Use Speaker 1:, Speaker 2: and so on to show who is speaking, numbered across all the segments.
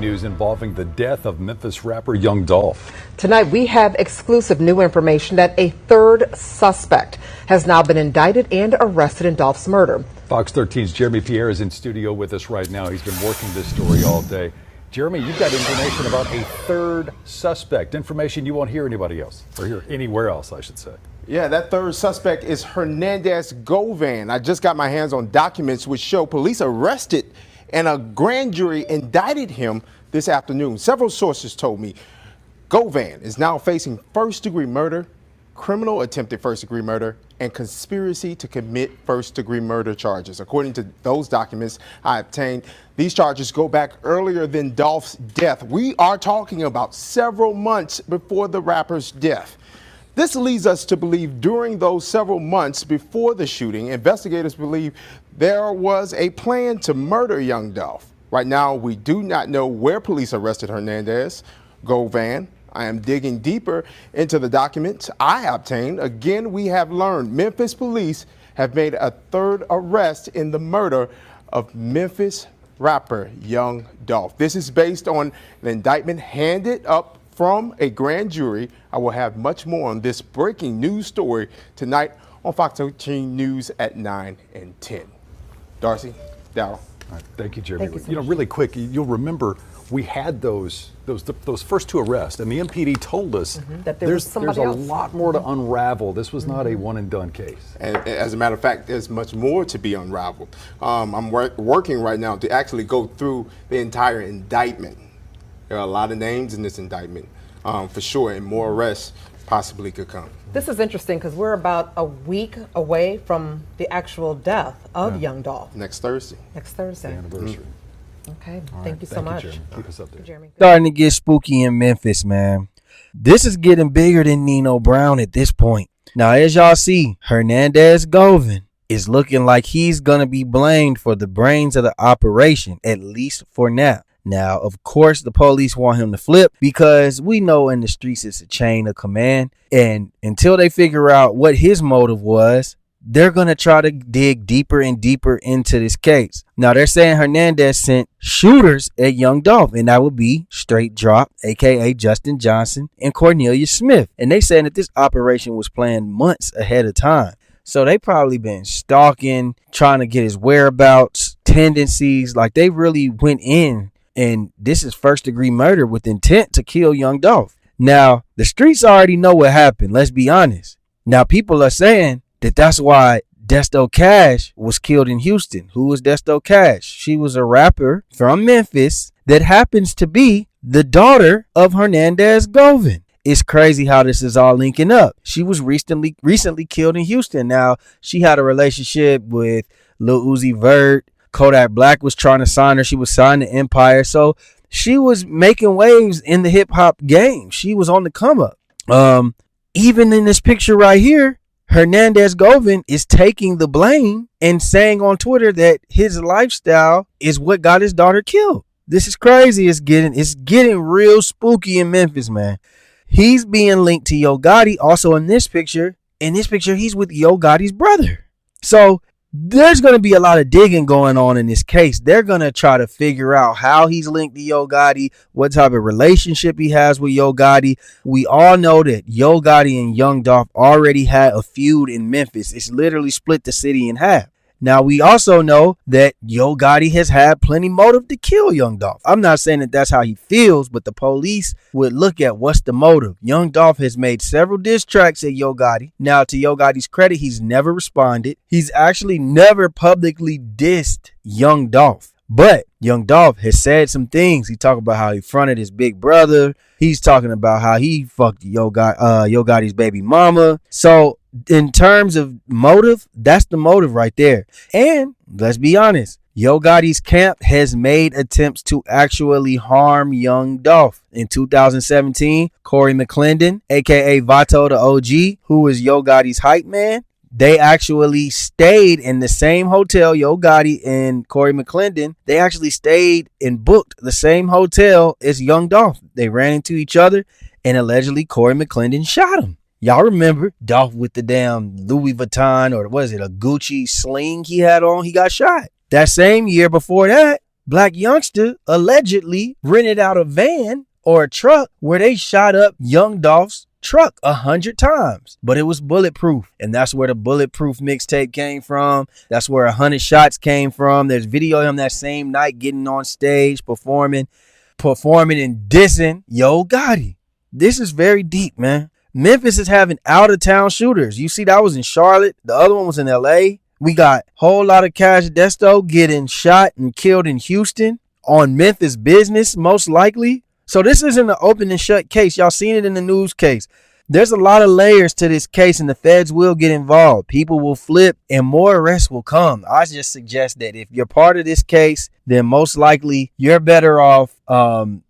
Speaker 1: news involving the death of Memphis rapper Young Dolph.
Speaker 2: Tonight, we have exclusive new information that a third suspect has now been indicted and arrested in Dolph's murder.
Speaker 1: Fox 13's Jeremy Pierre is in studio with us right now. He's been working this story all day. Jeremy, you've got information about a third suspect, information you won't hear anybody else, or hear anywhere else, I should say.
Speaker 3: Yeah, that third suspect is Hernandez Govan. I just got my hands on documents which show police arrested and a grand jury indicted him this afternoon. Several sources told me Govan is now facing first-degree murder, criminal attempted first-degree murder, and conspiracy to commit first-degree murder charges. According to those documents I obtained, these charges go back earlier than Dolph's death. We are talking about several months before the rapper's death. This leads us to believe during those several months before the shooting, investigators believe there was a plan to murder young Dolph. Right now, we do not know where police arrested Hernandez Govan. I am digging deeper into the documents I obtained. Again, we have learned Memphis police have made a third arrest in the murder of Memphis rapper Young Dolph. This is based on an indictment handed up from a grand jury. I will have much more on this breaking news story tonight on Fox 13 News at 9 and 10. Darcy, Darryl.
Speaker 1: Thank you, Jeremy. You know, really quick, you'll remember we had those first two arrests, and the MPD told us
Speaker 2: that
Speaker 1: there's a lot more to unravel. This was not a one and done case.
Speaker 3: And as a matter of fact, there's much more to be unraveled. I'm working right now to actually go through the entire indictment. There are a lot of names in this indictment, for sure, and more arrests possibly could come.
Speaker 2: This is interesting because we're about a week away from the actual death of Young Dolph.
Speaker 3: Next Thursday.
Speaker 2: Next Thursday.
Speaker 1: The anniversary.
Speaker 2: Okay, thank you so much.
Speaker 1: Jeremy. Keep us up there.
Speaker 2: Jeremy.
Speaker 4: Starting to get spooky in Memphis, man. This is getting bigger than Nino Brown at this point. Now, as y'all see, Hernandez Govan is looking like he's going to be blamed for the brains of the operation, at least for now. Now, of course, the police want him to flip because we know in the streets it's a chain of command. And until they figure out what his motive was, they're going to try to dig deeper and deeper into this case. Now, they're saying Hernandez sent shooters at Young Dolph, and that would be Straight Drop, a.k.a. Justin Johnson, and Cornelia Smith. And they saying that this operation was planned months ahead of time. So they probably been stalking, trying to get his whereabouts, tendencies. Like, they really went in. And this is first-degree murder with intent to kill Young Dolph. Now, the streets already know what happened. Let's be honest. Now, people are saying that that's why Desto Cash was killed in Houston. Who was Desto Cash? She was a rapper from Memphis that happens to be the daughter of Hernandez Govan. It's crazy how this is all linking up. She was recently killed in Houston. Now, she had a relationship with Lil Uzi Vert. Kodak Black was trying to sign her. She was signed to Empire. So she was making waves in the hip hop game. She was on the come up. Even in this picture right here, Hernandez Govan is taking the blame and saying on Twitter that his lifestyle is what got his daughter killed. This is crazy. It's getting real spooky in Memphis, man. He's being linked to Yo Gotti. Also in this picture, he's with Yo Gotti's brother. So there's going to be a lot of digging going on in this case. They're going to try to figure out how he's linked to Yo Gotti, what type of relationship he has with Yo Gotti. We all know that Yo Gotti and Young Dolph already had a feud in Memphis. It's literally split the city in half. Now, we also know that Yo Gotti has had plenty motive to kill Young Dolph. I'm not saying that that's how he feels, but the police would look at what's the motive. Young Dolph has made several diss tracks at Yo Gotti. Now, to Yo Gotti's credit, he's never responded. He's actually never publicly dissed Young Dolph. But Young Dolph has said some things. He talked about how he fronted his big brother. He's talking about how he fucked Yo Gotti's baby mama. So in terms of motive, that's the motive right there. And let's be honest, Yo Gotti's camp has made attempts to actually harm Young Dolph. In 2017, Corey McClendon, aka Vato the OG, who was Yo Gotti's hype man, they actually stayed in the same hotel. Yo Gotti and Corey McClendon, they actually stayed and booked the same hotel as Young Dolph. They ran into each other, and allegedly Corey McClendon shot him. Y'all remember Dolph with the damn Louis Vuitton, or was it a Gucci sling he had on? He got shot. That same year before that, black youngster allegedly rented out a van or a truck where they shot up young Dolph's truck 100 times, but it was bulletproof. And that's where the bulletproof mixtape came from. That's where 100 shots came from. There's video of him that same night getting on stage, performing and dissing Yo Gotti. This is very deep, man. Memphis is having out-of-town shooters. You see, that was in Charlotte. The other one was in LA. We got whole lot of cash Desto getting shot and killed in Houston on Memphis business, most likely. So this isn't an open and shut case. Y'all seen it in the news case. There's a lot of layers to this case, and the feds will get involved. People will flip and more arrests will come. I just suggest that if you're part of this case, then most likely you're better off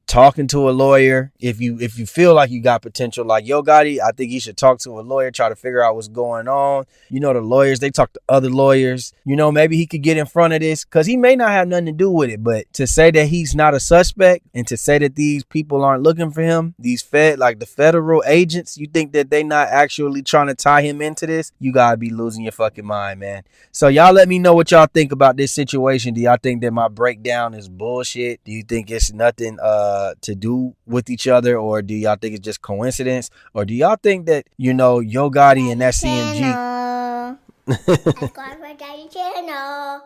Speaker 4: talking to a lawyer. If you feel like you got potential like Yo Gotti, I think you should talk to a lawyer, try to figure out what's going on. You know, the lawyers, they talk to other lawyers. You know, maybe he could get in front of this because he may not have nothing to do with it. But to say that he's not a suspect and to say that these people aren't looking for him, these the federal agents, you think that they not actually trying to tie him into this? You gotta be losing your fucking mind, man. So y'all let me know what y'all think about this situation. Do y'all think that my breakdown is bullshit? Do you think it's nothing to do with each other, or do y'all think it's just coincidence, or do y'all think that, you know, Yo Gotti and that CMG
Speaker 5: Subscribe for Daddy channel.